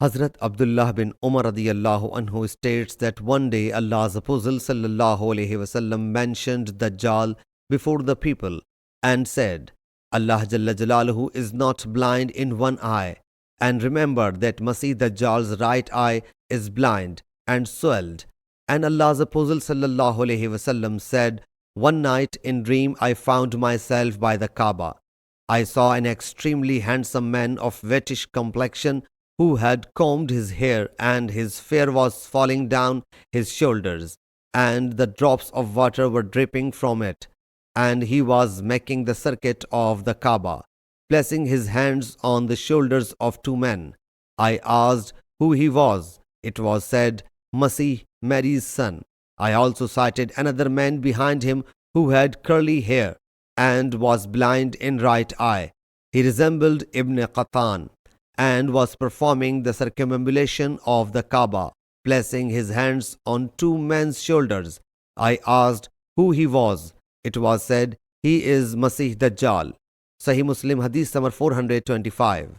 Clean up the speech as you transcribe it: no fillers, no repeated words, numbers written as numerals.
Hazrat Abdullah bin Umar radiyallahu anhu states that one day Allah's Apostle sallallahu alaihi wasallam mentioned Dajjal before the people and said, Allah Jalla Jalaluhu is not blind in one eye, and remember that Masih Dajjal's right eye is blind and swelled. And Allah's Apostle sallallahu alaihi wasallam said, one night in dream I found myself by the Kaaba. I saw an extremely handsome man of whitish complexion who had combed his hair, and his hair was falling down his shoulders, and the drops of water were dripping from it. And he was making the circuit of the Kaaba, placing his hands on the shoulders of two men. I asked who he was. It was said, Masih, Mary's son. I also sighted another man behind him who had curly hair and was blind in right eye. He resembled Ibn Qatan and was performing the circumambulation of the Kaaba, placing his hands on two men's shoulders. I asked who he was. It was said, he is Masih Dajjal. Sahih Muslim Hadees number 425.